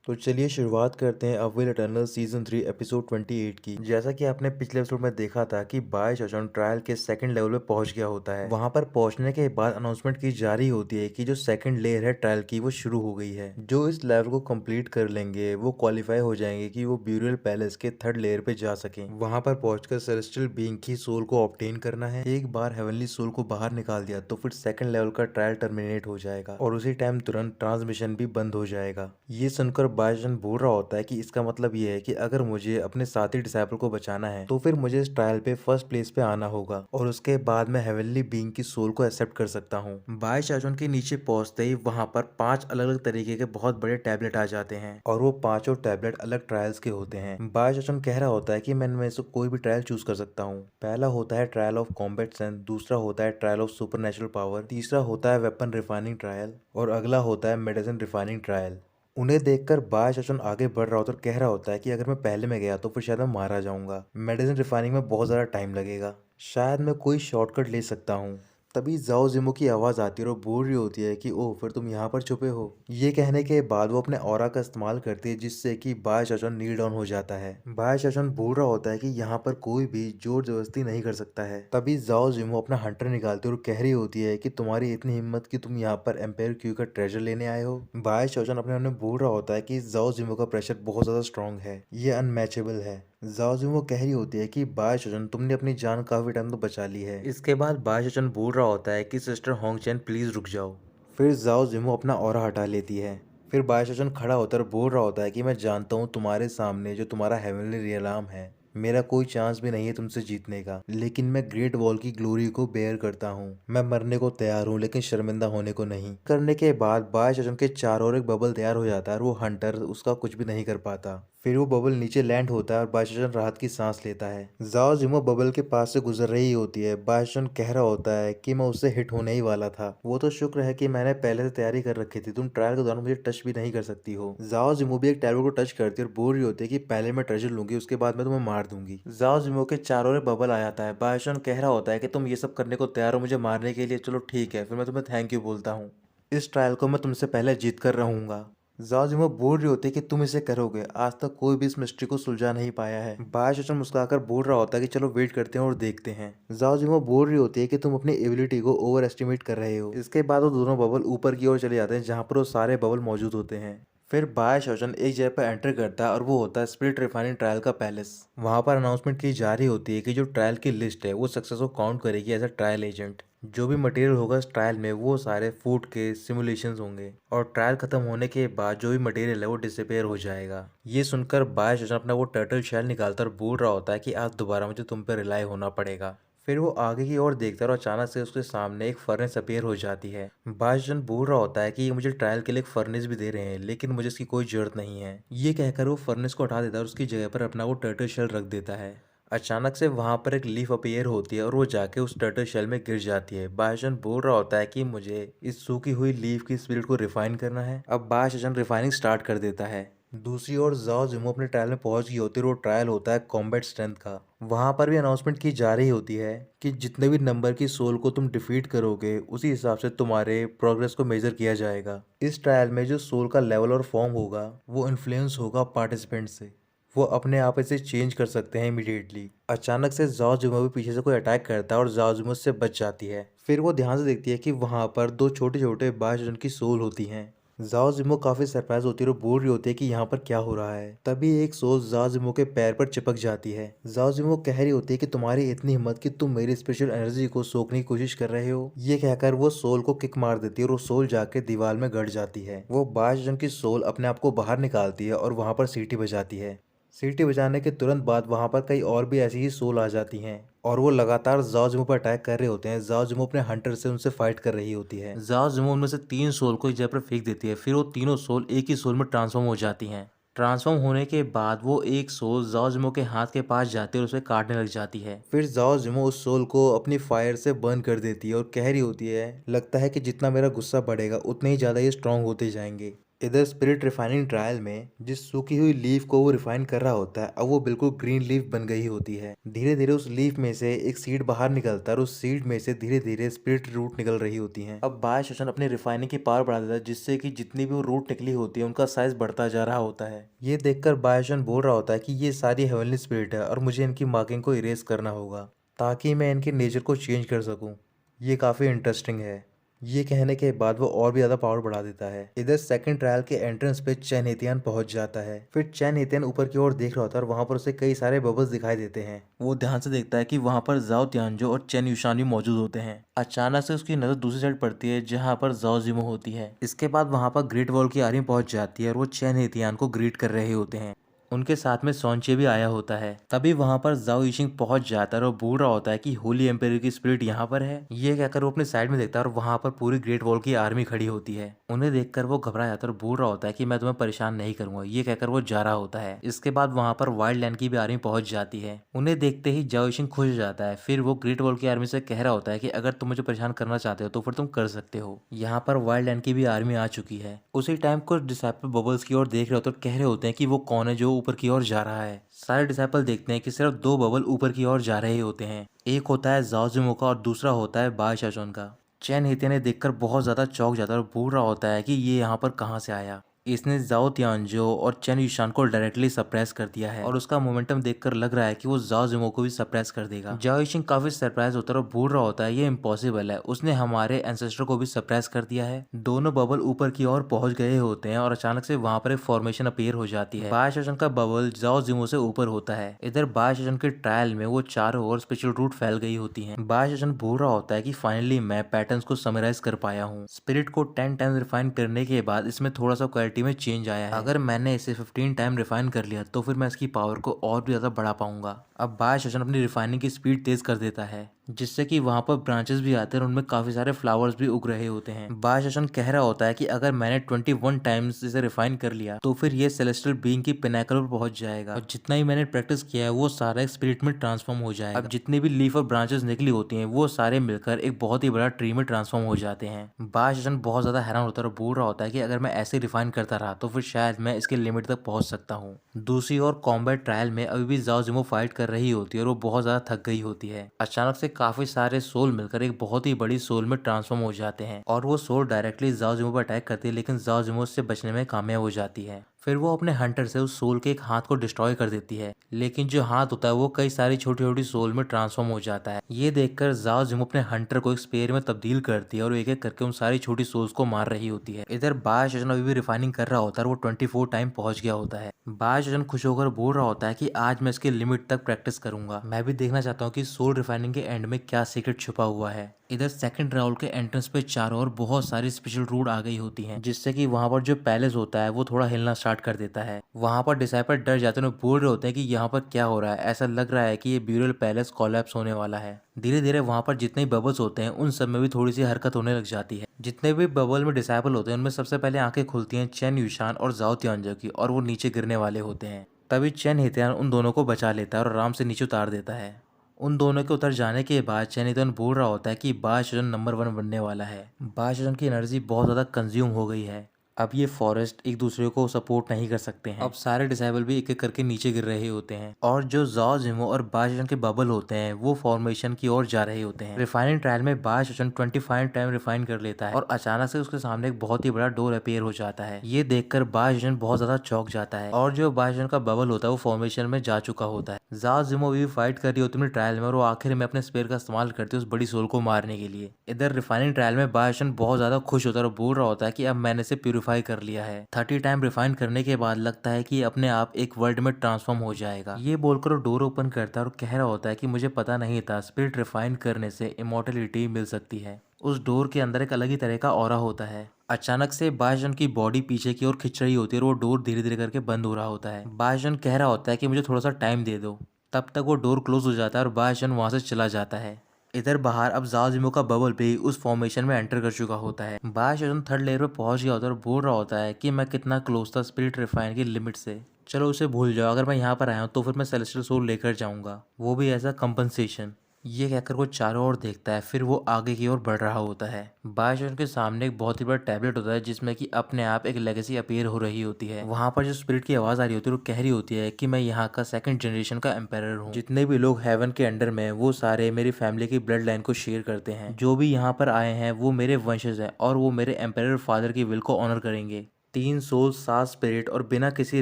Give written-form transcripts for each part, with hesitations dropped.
तो चलिए शुरुआत करते हैं अविल इटर्नल सीजन 3 एपिसोड 28 की। जैसा कि आपने पिछले एपिसोड में देखा था कि बाय शोचन ट्रायल के सेकंड लेवल पे पहुंच गया होता है। वहां पर पहुंचने के बाद अनाउंसमेंट की जा रही होती है कि जो सेकंड लेयर है ट्रायल की वो शुरू हो गई है। जो इस लेवल को कंप्लीट कर लेंगे वो क्वालिफाई हो जाएंगे कि वो ब्यूरियल पैलेस के थर्ड लेयर पे जा सकें। वहां पर पहुंचकर सेलेस्टियल बीइंग की सोल को ऑब्टेन करना है। एक बार हेवनली सोल को बाहर निकाल दिया तो फिर सेकंड लेवल का ट्रायल टर्मिनेट हो जाएगा और उसी टाइम तुरंत ट्रांसमिशन भी बंद हो जाएगा। ये सुनकर बायजन बोल रहा होता है कि इसका मतलब ये है कि अगर मुझे अपने साथी डिसाइपल को बचाना है तो फिर मुझे इस ट्रायल पे फर्स्ट प्लेस पे आना होगा और उसके बाद मैं हेवनली बीइंग की सोल को एक्सेप्ट कर सकता हूँ। बाय शाजन के नीचे पहुंचते ही वहां पर 5 अलग अलग तरीके के बहुत बड़े टैबलेट आ जाते हैं और वो पांचों टैबलेट अलग ट्रायल्स के होते हैं। बाय शाजन कह रहा होता है कि मैं इनमें से कोई भी ट्रायल चूज कर सकता हूँ। पहला होता है ट्रायल ऑफ कॉम्बैट सेंस, दूसरा होता है ट्रायल ऑफ सुपर पावर, तीसरा होता है वेपन रिफाइनिंग ट्रायल और अगला होता है मेडिसिन रिफाइनिंग ट्रायल। उन्हें देखकर बाय शोचन आगे बढ़ रहा होता है और कह रहा होता है कि अगर मैं पहले में गया तो फिर शायद मैं मारा जाऊंगा। मेडिसिन रिफाइनिंग में बहुत ज़्यादा टाइम लगेगा, शायद मैं कोई शॉर्टकट ले सकता हूँ। तभी जाओ जिमो की आवाज़ आती है और वो बोल रही होती है कि ओह फिर तुम यहाँ पर छुपे हो। ये कहने के बाद वो अपने ऑरा का इस्तेमाल करती है जिससे कि बाय शोचन नील डाउन हो जाता है। बाय शोचन बोल रहा होता है कि यहाँ पर कोई भी जोर जबरदस्ती नहीं कर सकता है। तभी जाओ जिमो अपना हंटर निकालती है और कह रही होती है कि तुम्हारी इतनी हिम्मत कि तुम यहाँ पर एम्पायर क्यू का ट्रेजर लेने आए हो। बाय शोचन अपने मन में बोल रहा होता है कि जाओ जिमो का प्रेशर बहुत ज्यादा स्ट्रांग है, ये अनमैचेबल है। जाओ जिमो कह रही होती है कि बाय शोचन तुमने अपनी जान काफी टाइम तो बचा ली है। इसके बाद बाय शोचन बोल रहा होता है कि सिस्टर होंग चैन प्लीज रुक जाओ। फिर जाओ जिमो अपना ऑरा हटा लेती है। फिर बाय शोचन खड़ा होकर बोल रहा होता है कि मैं जानता हूँ तुम्हारे सामने जो तुम्हारा हेवनली रियलाम है, मेरा कोई चांस भी नहीं है तुमसे जीतने का, लेकिन मैं ग्रेट वॉल की ग्लोरी को बेयर करता हूँ। मैं मरने को तैयार हूँ लेकिन शर्मिंदा होने को नहीं। करने के बाद बाय शोचन के चारों ओर एक बबल तैयार हो जाता है और वो हंटर उसका कुछ भी नहीं कर पाता। फिर वो बबल नीचे लैंड होता है और बायशोचन राहत की सांस लेता है। जाओ जिमो बबल के पास से गुजर रही होती है। बायशोचन कह रहा होता है कि मैं उससे हिट होने ही वाला था, वो तो शुक्र है कि मैंने पहले से तैयारी कर रखी थी, तुम ट्रायल के दौरान मुझे टच भी नहीं कर सकती हो। जाओ जिमो भी एक टैबलेट को टच करती है और बोल रही होती है कि पहले मैं ट्रेजर लूंगी उसके बाद मैं तुम्हें मार दूंगी। जाओ जिमो के चारों ओर बबल आ जाता है। बायशोचन कह रहा होता है कि तुम ये सब करने को तैयार हो मुझे मारने के लिए, चलो ठीक है फिर मैं तुम्हें थैंक यू बोलता हूँ, इस ट्रायल को मैं तुमसे पहले जीत कर रहूंगा। जाओ बोल रही होती है कि तुम इसे करोगे, आज तक कोई भी इस मिस्ट्री को सुलझा नहीं पाया है। बायशोचन मुस्कुराकर बोल रहा होता है कि चलो वेट करते हैं और देखते हैं। जाओ बोल रही होती है कि तुम अपनी एबिलिटी को ओवर एस्टिमेट कर रहे हो। इसके बाद वो दोनों बबल ऊपर की ओर चले जाते हैं जहाँ पर वो सारे बबल मौजूद होते हैं। फिर बायशोचन एक जगह पर एंटर करता है और वो होता है स्पिरिट रिफाइनिंग ट्रायल का पैलेस। वहां पर अनाउंसमेंट की जा रही होती है कि जो ट्रायल की लिस्ट है वो सक्सेस को काउंट करेगी एज अ ट्रायल एजेंट। जो भी मटेरियल होगा इस ट्रायल में वो सारे फूड के सिमुलेशंस होंगे और ट्रायल खत्म होने के बाद जो भी मटेरियल है वो डिसअपेयर हो जाएगा। ये सुनकर बायशोचन अपना वो टर्टल शेल निकालता और बोल रहा होता है कि आज दोबारा मुझे तुम पर रिलाई होना पड़ेगा। फिर वो आगे की ओर देखता है और अचानक से उसके सामने एक फर्नेस अपीयर हो जाती है। बायशोचन बोल रहा होता है कि ये मुझे ट्रायल के लिए एक फर्नेस भी दे रहे हैं लेकिन मुझे इसकी कोई जरूरत नहीं है। ये कहकर वो फर्नेस को हटा देता है और उसकी जगह पर अपना वो टर्टल शेल रख देता है। अचानक से वहां पर एक लीफ अपीयर होती है और वो जाके उस टर्टल शेल में गिर जाती है। बायशोचन बोल रहा होता है कि मुझे इस सूखी हुई लीफ की स्पिरिट को रिफाइन करना है। अब बायशोचन रिफाइनिंग स्टार्ट कर देता है। दूसरी ओर जाओ जिमो अपने ट्रायल में पहुंच गई होती है और वो ट्रायल होता है कॉम्बैट स्ट्रेंथ का। वहां पर भी अनाउंसमेंट की जा रही होती है कि जितने भी नंबर की सोल को तुम डिफीट करोगे उसी हिसाब से तुम्हारे प्रोग्रेस को मेजर किया जाएगा। इस ट्रायल में जो सोल का लेवल और फॉर्म होगा वो इन्फ्लुएंस होगा पार्टिसिपेंट से, वो अपने आप इसे चेंज कर सकते हैं इमीडिएटली। अचानक से जाओ जिमो भी पीछे से कोई अटैक करता है और जाओ जिमो उससे बच जाती है। फिर वो ध्यान से देखती है कि वहां पर दो छोटे छोटे बायशोचन की सोल होती हैं। जाओ जिमो काफी सरप्राइज होती है और बोल रही होती है कि यहाँ पर क्या हो रहा है। तभी एक सोल जाओ जिमो के पैर पर चिपक जाती है। जाओ जिमो कह रही होती है कि तुम्हारी इतनी हिम्मत कि तुम मेरी स्पेशल एनर्जी को सोखने की कोशिश कर रहे हो। ये कहकर वो सोल को किक मार देती है और वो सोल जाके दीवार में गड़ जाती है। वो बायशोचन की सोल अपने आप को बाहर निकालती है और वहां पर सीटी बजाती है। सीटी बजाने के तुरंत बाद वहां पर कई और भी ऐसी ही सोल आ जाती हैं और वो लगातार जाओ जिमो पर अटैक कर रहे होते हैं। जाओ जिमो अपने हंटर से उनसे फाइट कर रही होती है। जाओ जिमो उनमें से 3 सोल को एक जगह पर फेंक देती है। फिर वो तीनों सोल एक ही सोल में ट्रांसफॉर्म हो जाती हैं। ट्रांसफॉर्म होने के बाद वो एक सोल जाओ जिमो के हाथ के पास जाती है और उसे काटने लग जाती है। फिर जाओ जिमो उस सोल को अपनी फायर से बर्न कर देती है और कह रही होती है लगता है कि जितना मेरा गुस्सा बढ़ेगा उतने ही ज्यादा ये स्ट्रांग होते जाएंगे। इधर स्पिरिट रिफाइनिंग ट्रायल में जिस सूखी हुई लीफ को वो रिफाइन कर रहा होता है, अब वो बिल्कुल ग्रीन लीफ बन गई होती है। धीरे धीरे उस लीफ में से एक सीड बाहर निकलता है और उस सीड में से धीरे धीरे स्पिरिट रूट निकल रही होती हैं। अब बाय शोशन अपनी रिफाइनिंग की पावर बढ़ा देता है, जिससे कि जितनी भी वो रूट निकली होती है उनका साइज बढ़ता जा रहा होता है। ये देखकर बाय शोशन बोल रहा होता है कि ये सारी हेवनली स्पिरिट है और मुझे इनकी मार्किंग को इरेज करना होगा ताकि मैं इनके नेचर को चेंज कर सकूं। ये काफी इंटरेस्टिंग है। ये कहने के बाद वो और भी ज्यादा पावर बढ़ा देता है। इधर सेकंड ट्रायल के एंट्रेंस पे चैन हेतियान पहुंच जाता है। फिर चैन हेतियान ऊपर की ओर देख रहा होता है और वहां पर उसे कई सारे बबल्स दिखाई देते हैं। वो ध्यान से देखता है कि वहां पर जाओ तियानजो और चैन युशान भी मौजूद होते हैं। अचानक से उसकी नजर दूसरी साइड पड़ती है जहाँ पर जाओ जिमो होती है। इसके बाद वहां पर ग्रेट वॉल की आर्मी पहुंच जाती है और वो चैन हेतियान को ग्रीट कर रहे होते हैं। उनके साथ में सॉन्चे भी आया होता है। तभी वहां पर जाओ यिशिंग पहुंच जाता है और बोल रहा होता है कि होली एम्पायर की स्पिरिट यहाँ पर है। ये कहकर वो अपने साइड में देखता है और वहां पर पूरी ग्रेट वॉल की आर्मी खड़ी होती है। उन्हें देखकर वो घबरा जाता है और बोल रहा होता है कि मैं तुम्हें परेशान नहीं करूंगा। ये कहकर वो जा रहा होता है। इसके बाद वहां पर वाइल्ड लैंड की भी आर्मी पहुंच जाती है। उन्हें देखते ही जाओ यिशिंग खुश हो जाता है। फिर वो ग्रेट वॉल की आर्मी से कह रहा होता है कि अगर तुम मुझे परेशान करना चाहते हो तो फिर तुम कर सकते हो। यहाँ पर वाइल्ड लैंड की भी आर्मी आ चुकी है। उसी टाइम कुछ डिसाइपल बबल्स की ओर देख रहे होते हैं और कह रहे होते हैं कि वो कौन है जो ऊपर की ओर जा रहा है। सारे डिसाइपल देखते हैं कि सिर्फ दो बबल ऊपर की ओर जा रहे होते हैं। एक होता है जाओ जिमो का और दूसरा होता है बाय शाओशोन का। चैन हेतिया ने देखकर बहुत ज्यादा चौंक जाता है और बोल रहा होता है कि ये यहाँ पर कहाँ से आया। इसने जाओ तियानजो और चैन युशान को डायरेक्टली सप्रेस कर दिया है और उसका मोमेंटम देखकर लग रहा है कि वो जाओ जिमो को भी सप्रेस कर देगा। जाओ यिशिंग काफी सरप्राइज होता है और बोल रहा होता है ये इम्पॉसिबल है, उसने हमारे एंसेस्टर को भी सप्रेस कर दिया है। दोनों बबल ऊपर की ओर पहुंच गए होते हैं और अचानक से वहां पर एक फॉर्मेशन अपीयर हो जाती है। बाय शाओशोन का बबल जाओ जिमो से ऊपर होता है। इधर बाय शाओशोन के ट्रायल में वो चारों ओर स्पेशल रूट फैल गई होती है। बाय शाओशोन बोल रहा होता है कि फाइनली मैं पैटर्न्स को समराइज कर पाया हूँ। स्पिरिट को 10 टाइम्स रिफाइन करने के बाद इसमें थोड़ा सा क्वालिटी में चेंज आया है। अगर मैंने इसे 15 टाइम रिफाइन कर लिया तो फिर मैं इसकी पावर को और भी ज्यादा बढ़ा पाऊंगा। अब बाय शाओशोन अपनी रिफाइनिंग की स्पीड तेज कर देता है, जिससे कि वहां पर ब्रांचेस भी आते हैं और उनमें काफी सारे फ्लावर्स भी उग रहे होते हैं। बाय शाओशोन कह रहा होता है कि अगर मैंने 21 टाइम्स इसे रिफाइन कर लिया तो फिर ये सेलेस्टियल बीइंग की पिनाकल पर पहुंच जाएगा और जितना ही मैंने प्रैक्टिस किया है वो सारा एक स्पिरिट में ट्रांसफॉर्म हो जाएगा। अब जितनी भी लीफ और ब्रांचेस निकली होती हैं वो सारे मिलकर एक बहुत ही बड़ा ट्री में ट्रांसफॉर्म हो जाते हैं। बाय शाओशोन बहुत ज्यादा हैरान होता है और बोल रहा होता है कि अगर मैं ऐसे रिफाइन करता रहा तो फिर शायद मैं इसके लिमिट तक पहुंच सकता हूँ। दूसरी ओर कॉम्बैट ट्रायल में अभी भी जाओ जिमो फाइट कर रही होती है और वो बहुत ज्यादा थक गई होती है। अचानक से काफी सारे सोल मिलकर एक बहुत ही बड़ी सोल में ट्रांसफॉर्म हो जाते हैं और वो सोल डायरेक्टली जाओ जिमो पर अटैक करती है, लेकिन जाओ जिमो उससे बचने में कामयाब हो जाती है। फिर वो अपने हंटर से उस सोल के एक हाथ को डिस्ट्रॉय कर देती है, लेकिन जो हाथ होता है वो कई सारी छोटी छोटी सोल में ट्रांसफॉर्म हो जाता है। ये देखकर जाओ जिमो अपने हंटर को एक स्पेयर में तब्दील करती है और एक एक करके उन सारी छोटी सोल्स को मार रही होती है। इधर बाय शाओशोन अभी भी रिफाइनिंग कर रहा होता है और वो 24 टाइम पहुंच गया होता है। बाय शाओशोन खुश होकर बोल रहा होता है कि आज मैं इसके लिमिट तक प्रैक्टिस करूंगा। मैं भी देखना चाहता हूँ कि सोल रिफाइनिंग के एंड में क्या सीक्रेट छुपा हुआ है। इधर सेकंड राउंड के एंट्रेंस पे चारों ओर बहुत सारी स्पेशल रूट आ गई होती हैं, जिससे कि वहां पर जो पैलेस होता है वो थोड़ा हिलना स्टार्ट कर देता है। वहां पर डिसाइपल डर जाते हैं और बोल रहे होते हैं कि यहाँ पर क्या हो रहा है। ऐसा लग रहा है कि ये ब्यूरल पैलेस कोलैप्स होने वाला है। धीरे धीरे वहां पर जितने बबल्स होते हैं उन सब में भी थोड़ी सी हरकत होने लग जाती है। जितने भी बबल में डिसाइपल होते हैं उनमें सबसे पहले आंखें खुलती हैं चैन युशान और जाओ तियानजो की, और वो नीचे गिरने वाले होते हैं। तभी चैन हेतियान उन दोनों को बचा लेता है और आराम से नीचे उतार देता है। उन दोनों के उतर जाने के बाद चैन हेतियान बोल रहा होता है कि बाय शाओशोन नंबर 1 बनने वाला है। बाय शाओशोन की एनर्जी बहुत ज्यादा कंज्यूम हो गई है। अब ये फॉरेस्ट एक दूसरे को सपोर्ट नहीं कर सकते हैं। अब सारे डिसाइबल भी एक एक करके नीचे गिर रहे होते हैं और जो जाओ जिमो और बाय शाओशोन के बबल होते हैं वो फॉर्मेशन की ओर जा रहे होते हैं। रिफाइनिंग ट्रायल में बाय शाओशोन 25 टाइम रिफाइन कर लेता है और अचानक से उसके सामने एक बहुत ही बड़ा डोर अपीयर हो जाता है। ये देखकर बाय शाओशोन बहुत ज्यादा चौंक जाता है और जो बाय शाओशोन का बबल होता है वो फॉर्मेशन में जा चुका होता है। जाओ जिमो भी फाइट कर रही होती है ट्रायल में और वो आखिर में अपने स्पेयर का इस्तेमाल करती है उस बड़ी सोल को मारने के लिए। इधर रिफाइनिंग ट्रायल में बाय शाओशोन बहुत ज्यादा खुश होता है और बोल रहा होता है कि अब मैंने इसे प्यूरिफाई कर लिया है। 30 टाइम रिफाइन करने के बाद लगता है कि अपने आप एक वर्ल्ड में ट्रांसफॉर्म हो जाएगा। ये बोलकर वो डोर ओपन करता है और कह रहा होता है कि मुझे पता नहीं था स्पिरिट रिफाइन करने से इमॉर्टलिटी मिल सकती है। उस डोर के अंदर एक अलग ही तरह का ऑरा होता है। अचानक से बाय शाओशोन की बॉडी पीछे की ओर खिंच रही होती है और वो डोर धीरे धीरे करके बंद हो रहा होता है। बाय शाओशोन कह रहा होता है कि मुझे थोड़ा सा टाइम दे दो। तब तक वो डोर क्लोज हो जाता है और बाय शाओशोन वहां से चला जाता है। इधर बाहर अब जाओ जिमो का बबल भी उस फॉर्मेशन में एंटर कर चुका होता है। बाय शाओशोन थर्ड लेयर पे पहुंच गया होता है और बोल रहा होता है कि मैं कितना क्लोज था स्पिरिट रिफाइन की लिमिट से। चलो उसे भूल जाओ, अगर मैं यहाँ पर आया हूँ तो फिर मैं सेलेस्टियल सोल लेकर जाऊंगा, वो भी ऐसा कंपनसेशन। ये कहकर वो चारों ओर देखता है, फिर वो आगे की ओर बढ़ रहा होता है। बाईस उनके सामने एक बहुत ही बड़ा टैबलेट होता है जिसमें कि अपने आप एक लेगेसी अपीयर हो रही होती है। वहां पर जो स्पिरिट की आवाज आ रही होती है वो कह रही होती है कि मैं यहाँ का सेकंड जनरेशन का एम्पायर हूँ। जितने भी लोग हेवन के अंडर में वो सारे मेरी फैमिली की ब्लड लाइन को शेयर करते हैं। जो भी यहाँ पर आए हैं वो मेरे वंशज हैं और वो मेरे एम्पायर फादर की विल को ऑनर करेंगे। 3 सोल 7 स्पिरिट और बिना किसी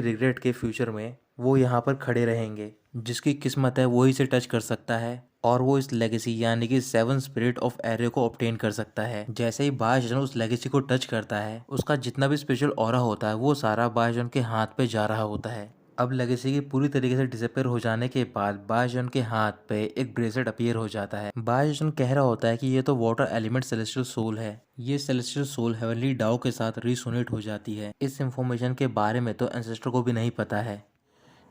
रिग्रेट के फ्यूचर में वो यहाँ पर खड़े रहेंगे। जिसकी किस्मत है वही से टच कर सकता है और वो इस लेगेसी यानी कि 7 स्पिरिट ऑफ एरे को ऑब्टेन कर सकता है। जैसे ही बायजन उस लेगेसी को टच करता है, उसका जितना भी स्पेशल ऑरा होता है वो सारा बायजन के हाथ पे जा रहा होता है। अब लेगेसी की पूरी तरीके से डिसअपेयर हो जाने के बाद बायजन के हाथ पे एक ब्रेसलेट अपीयर हो जाता है। बायजन कह रहा होता है कि ये तो वाटर एलिमेंट सेलेस्टियल सोल है। ये सेलेस्टियल सोल हेवनली डाओ के साथ रिसोनेट हो जाती है। इस इंफॉर्मेशन के बारे में तो एंसेस्टर को भी नहीं पता है।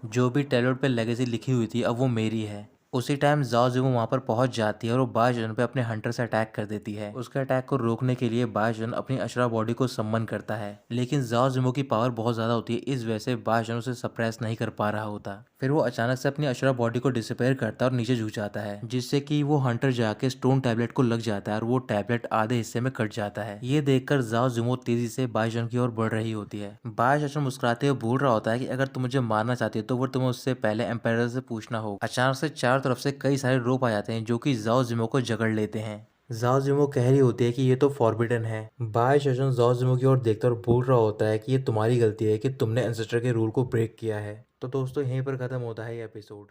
जो भी टैबलेट पे लेगेसी लिखी हुई थी अब वो मेरी है। उसी टाइम जाओ जिमो वहां पर पहुंच जाती है और वो बायजन पे अपने हंटर से अटैक कर देती है। उसके अटैक को रोकने के लिए बायजन अपनी अशरा बॉडी को सम्मन करता है, लेकिन जाओ जिमो की पावर बहुत ज्यादा होती है, इस वजह से बायजन उसे सप्रेस नहीं कर पा रहा होता। फिर वो अचानक से अपनी अशरा बॉडी को डिसअपेयर करता है और नीचे झुक जाता है, जिससे कि वो हंटर जाके स्टोन टैबलेट को लग जाता है और वो टैबलेट आधे हिस्से में कट जाता है। ये देखकर जाओ जिमो तेजी से बायजन की ओर बढ़ रही होती है। बायजन मुस्कुराते हुए बोल रहा होता है कि अगर तुम मुझे मारना चाहती हो तो वो तुम्हें उससे पहले एम्पायर से पूछना होगा। अचानक से चारों तरफ से कई सारे रोप आ जाते हैं जो कि जाओ जिमो को जकड़ लेते हैं। जाओ जिमो कह रही होती है कि ये तो फॉरबिडन है। बाय शशन जाओ जिमो की ओर देखता और बोल रहा होता है कि ये तुम्हारी गलती है कि तुमने एंसेस्टर के रूल को ब्रेक किया है। तो दोस्तों यहीं पर खत्म होता है ये एपिसोड।